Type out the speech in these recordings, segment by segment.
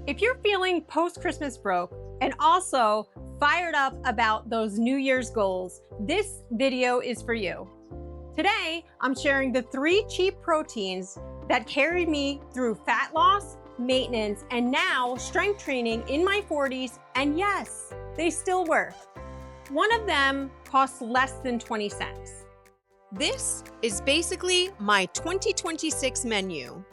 If you're feeling post-Christmas broke and also fired up about those New Year's goals, this video is for you. Today, I'm sharing the 3 cheap proteins that carried me through fat loss, maintenance, and now strength training in my 40s, and yes, they still work. One of them costs less than 20 cents. This is basically my 2026 menu.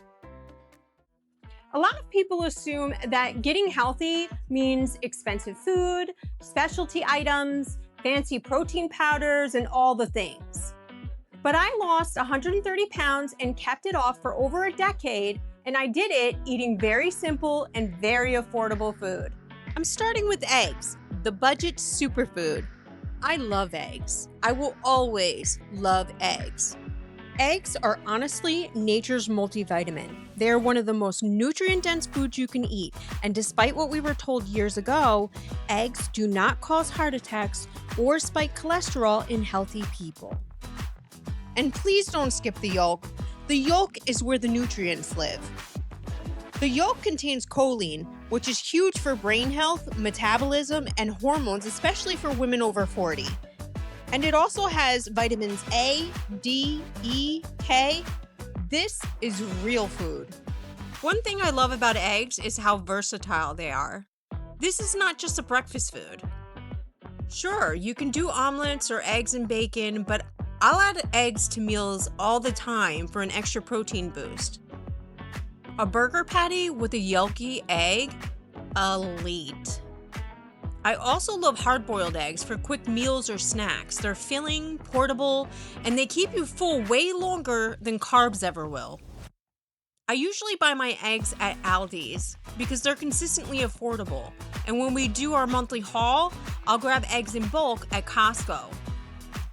A lot of people assume that getting healthy means expensive food, specialty items, fancy protein powders, and all the things. But I lost 130 pounds and kept it off for over a decade, and I did it eating very simple and very affordable food. I'm starting with eggs, the budget superfood. I love eggs. I will always love eggs. Eggs are honestly nature's multivitamin. They're one of the most nutrient-dense foods you can eat, and despite what we were told years ago, eggs do not cause heart attacks or spike cholesterol in healthy people. And please don't skip the yolk. The yolk is where the nutrients live. The yolk contains choline, which is huge for brain health, metabolism, and hormones, especially for women over 40. And it also has vitamins A, D, E, K. This is real food. One thing I love about eggs is how versatile they are. This is not just a breakfast food. Sure, you can do omelets or eggs and bacon, but I'll add eggs to meals all the time for an extra protein boost. A burger patty with a yolky egg? Elite. I also love hard-boiled eggs for quick meals or snacks. They're filling, portable, and they keep you full way longer than carbs ever will. I usually buy my eggs at Aldi's because they're consistently affordable. And when we do our monthly haul, I'll grab eggs in bulk at Costco.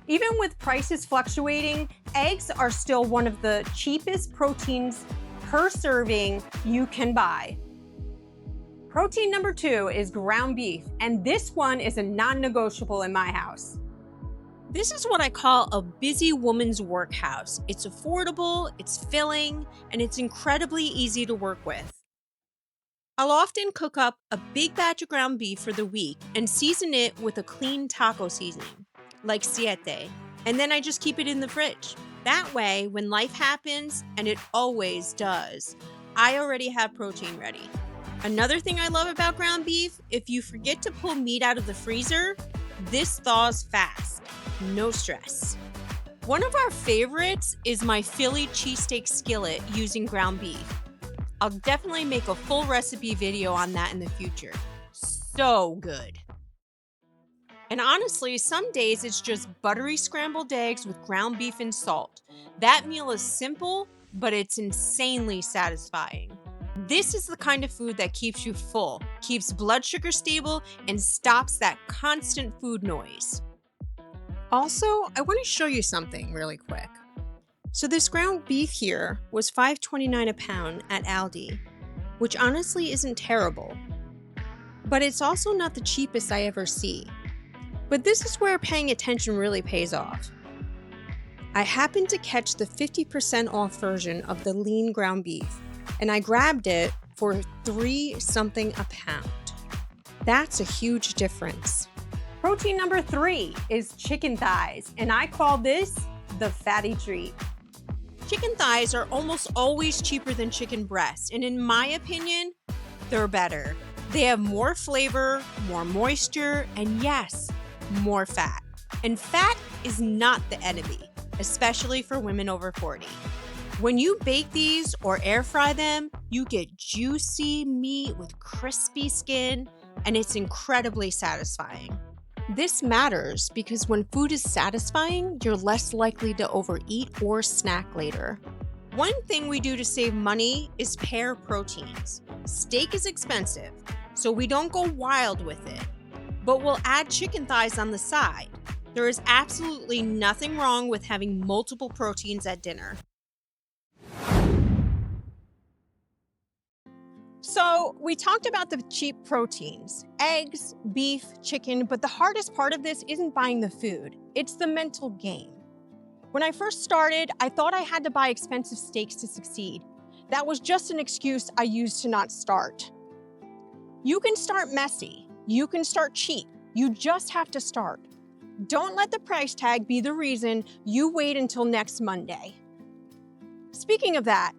Even with prices fluctuating, eggs are still one of the cheapest proteins per serving you can buy. Protein number 2 is ground beef, and this one is a non-negotiable in my house. This is what I call a busy woman's workhouse. It's affordable, it's filling, and it's incredibly easy to work with. I'll often cook up a big batch of ground beef for the week and season it with a clean taco seasoning, like Siete, and then I just keep it in the fridge. That way, when life happens, and it always does, I already have protein ready. Another thing I love about ground beef, if you forget to pull meat out of the freezer, this thaws fast. No stress. One of our favorites is my Philly cheesesteak skillet using ground beef. I'll definitely make a full recipe video on that in the future. So good. And honestly, some days it's just buttery scrambled eggs with ground beef and salt. That meal is simple, but it's insanely satisfying. This is the kind of food that keeps you full, keeps blood sugar stable, and stops that constant food noise. Also, I want to show you something really quick. So this ground beef here was $5.29 a pound at Aldi, which honestly isn't terrible. But it's also not the cheapest I ever see. But this is where paying attention really pays off. I happened to catch the 50% off version of the lean ground beef, and I grabbed it for $3 something a pound. That's a huge difference. Protein number 3 is chicken thighs, and I call this the fatty treat. Chicken thighs are almost always cheaper than chicken breasts, and in my opinion, they're better. They have more flavor, more moisture, and yes, more fat. And fat is not the enemy, especially for women over 40. When you bake these or air fry them, you get juicy meat with crispy skin, and it's incredibly satisfying. This matters because when food is satisfying, you're less likely to overeat or snack later. One thing we do to save money is pair proteins. Steak is expensive, so we don't go wild with it, but we'll add chicken thighs on the side. There is absolutely nothing wrong with having multiple proteins at dinner. So we talked about the cheap proteins, eggs, beef, chicken, but the hardest part of this isn't buying the food, it's the mental game. When I first started, I thought I had to buy expensive steaks to succeed. That was just an excuse I used to not start. You can start messy. You can start cheap. You just have to start. Don't let the price tag be the reason you wait until next Monday. Speaking of that,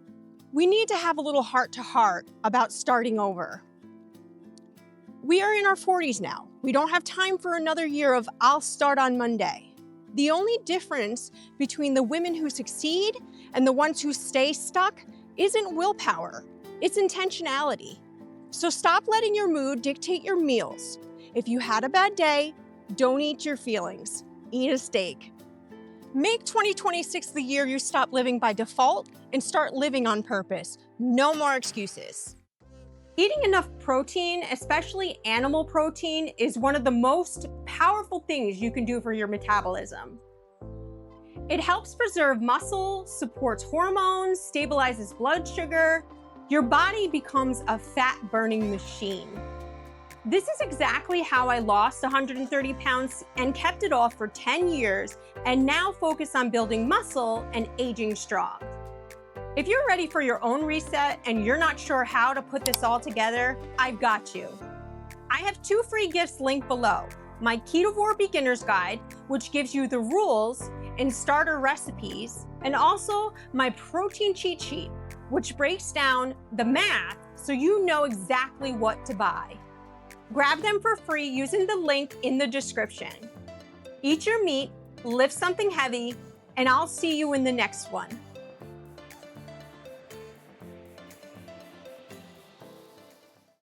we need to have a little heart-to-heart about starting over. We are in our 40s now. We don't have time for another year of I'll start on Monday. The only difference between the women who succeed and the ones who stay stuck isn't willpower, it's intentionality. So stop letting your mood dictate your meals. If you had a bad day, don't eat your feelings. Eat a steak. Make 2026 the year you stop living by default and start living on purpose. No more excuses. Eating enough protein, especially animal protein, is one of the most powerful things you can do for your metabolism. It helps preserve muscle, supports hormones, stabilizes blood sugar. Your body becomes a fat-burning machine. This is exactly how I lost 130 pounds and kept it off for 10 years and now focus on building muscle and aging strong. If you're ready for your own reset and you're not sure how to put this all together, I've got you. I have 2 free gifts linked below. My Ketovore Beginner's Guide, which gives you the rules and starter recipes, and also my protein cheat sheet, which breaks down the math so you know exactly what to buy. Grab them for free using the link in the description. Eat your meat, lift something heavy, and I'll see you in the next one.